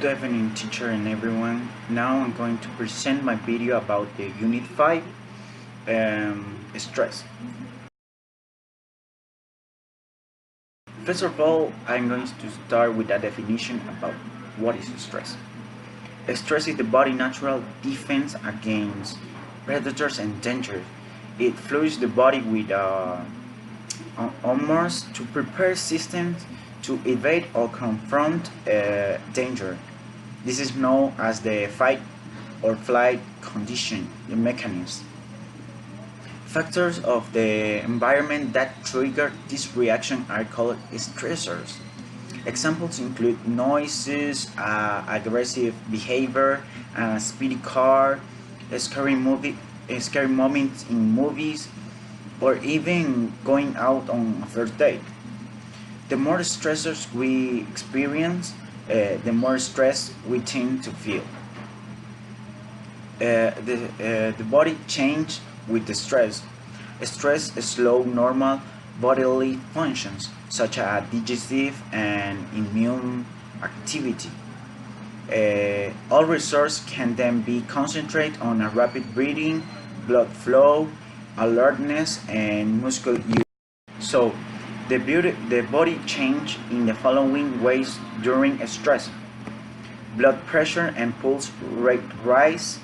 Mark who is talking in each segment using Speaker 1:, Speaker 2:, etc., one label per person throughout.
Speaker 1: Good evening, teacher and everyone. Now I'm going to present my video about the Unit 5, stress. First of all, I'm going to start with a definition about what is stress. Stress is the body's natural defense against predators and dangers. It flushes the body with hormones to prepare systems to evade or confront danger. This is known as the fight or flight condition, the mechanism. Factors of the environment that trigger this reaction are called stressors. Examples include noises, aggressive behavior, a speedy car, scary moments in movies, or even going out on a first date. The more stressors we experience, the more stress we tend to feel. The body changes with the stress. Stress slows normal bodily functions such as digestive and immune activity. All resources can then be concentrated on a rapid breathing, blood flow, alertness, and muscle use. So, the body changes in the following ways during stress. Blood pressure and pulse rate rise,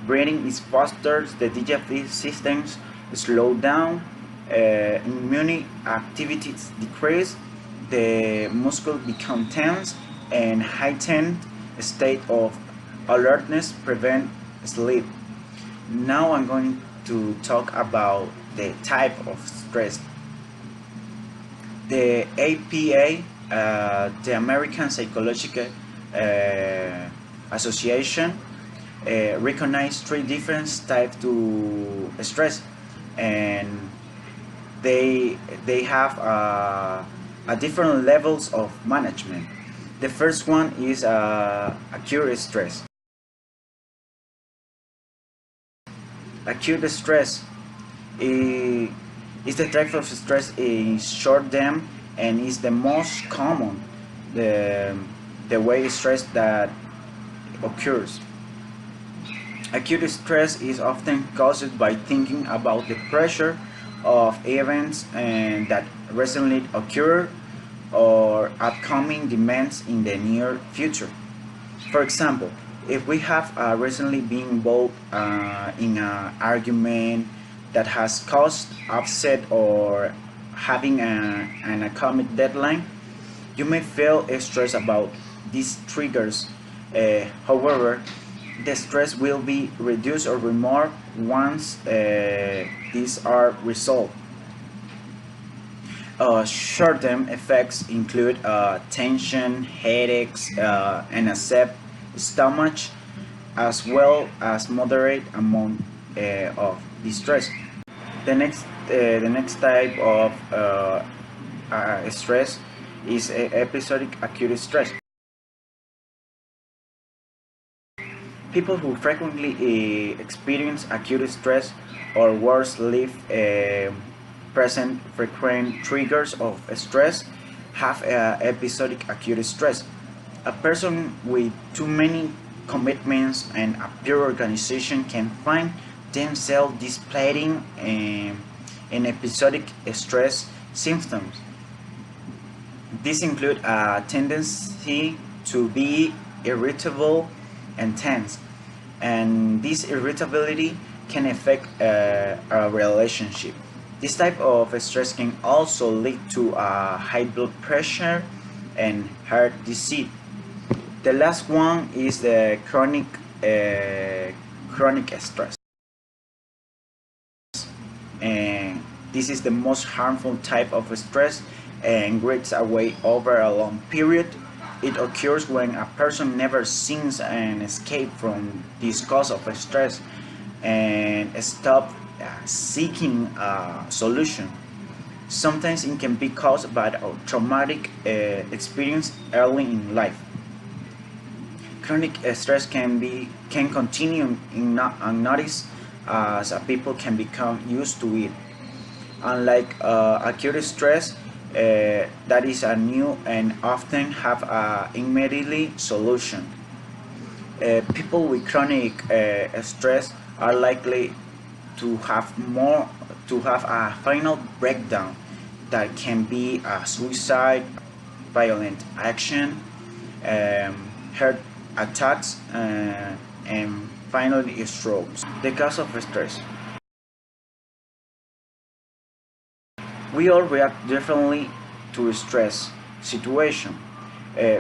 Speaker 1: breathing is faster, the digestive systems slow down, immune activities decrease, the muscles become tense, and heightened state of alertness prevent sleep. Now I'm going to talk about the type of stress. The APA, the American Psychological Association, recognize three different types to stress, and they have a different levels of management. The first one is acute stress. Acute stress is the type of stress in short term and is the most common the way stress that occurs. Acute stress is often caused by thinking about the pressure of events that recently occurred or upcoming demands in the near future. For example, if we have recently been involved in an argument that has caused upset or having an upcoming deadline, you may feel stressed about these triggers. However, the stress will be reduced or removed once these are resolved. Short-term effects include tension, headaches, and upset stomach, as well as moderate amount of distress. The next type of stress is episodic acute stress. People who frequently experience acute stress or worse live present frequent triggers of stress have episodic acute stress. A person with too many commitments and a poor organization can find themselves displaying an episodic stress symptoms. These include a tendency to be irritable and tense, and this irritability can affect a relationship. This type of stress can also lead to high blood pressure and heart disease. The last one is the chronic stress, and this is the most harmful type of stress and grades away over a long period. It occurs when a person never seeks an escape from this cause of stress and stop seeking a solution. Sometimes it can be caused by a traumatic experience early in life. Chronic stress can continue unnoticed as people can become used to it. Unlike acute stress, that is a new and often have a immediately solution. People with chronic stress are likely to have a final breakdown that can be a suicide, violent action, heart attacks, and finally strokes. The cause of stress. We all react differently to stress situation.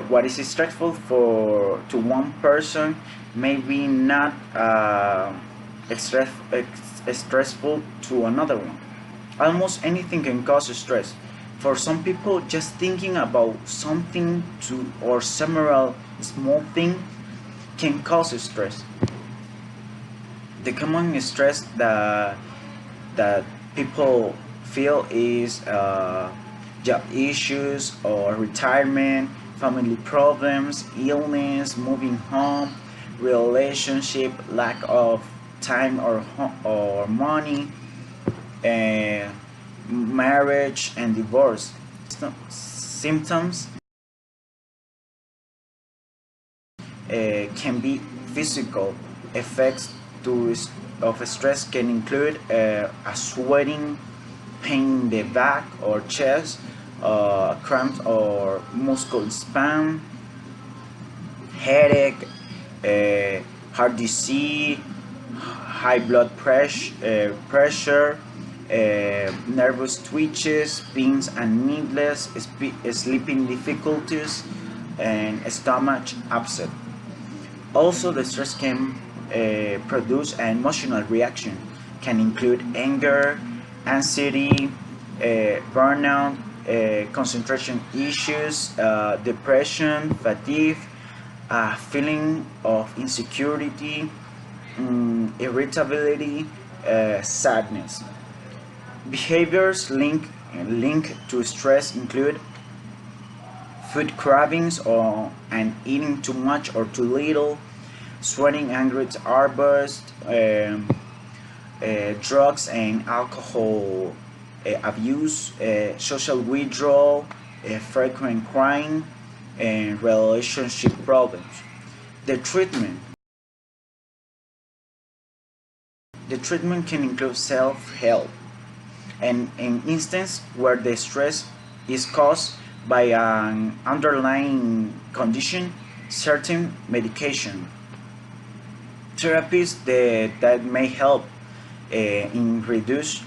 Speaker 1: What is stressful to one person may be not stressful to another one. Almost anything can cause stress. For some people, just thinking about something or several small things can cause stress. The common stress that people feel is job issues or retirement, family problems, illness, moving home, relationship, lack of time or money, marriage and divorce. Symptoms can be physical. Effects of stress can include a sweating, pain in the back or chest, cramps or muscle spasm, headache, heart disease, high blood pressure, nervous twitches, pins and needles, sleeping difficulties, and stomach upset. Also, the stress can produce an emotional reaction, can include anger, anxiety, burnout, concentration issues, depression, fatigue, feeling of insecurity, irritability, sadness. Behaviors linked to stress include food cravings and eating too much or too little, sweating, angry outbursts, drugs and alcohol abuse, social withdrawal, frequent crying, and relationship problems. The treatment. The treatment can include self-help, and in instances where the stress is caused by an underlying condition, certain medication. Therapies that may help in reduce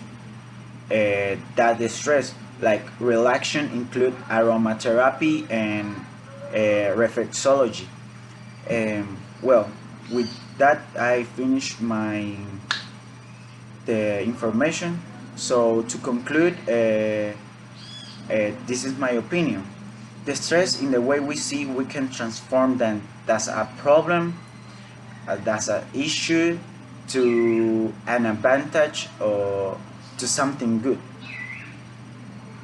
Speaker 1: that stress, like relaxation, include aromatherapy and reflexology. Well, with that I finished the information. So to conclude, this is my opinion. The stress, in the way we see, we can transform them as a problem, as an issue, to an advantage, or to something good.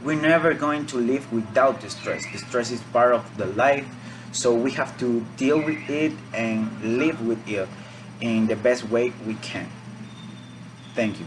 Speaker 1: We're never going to live without the stress. The stress is part of the life, so we have to deal with it and live with it in the best way we can. Thank you.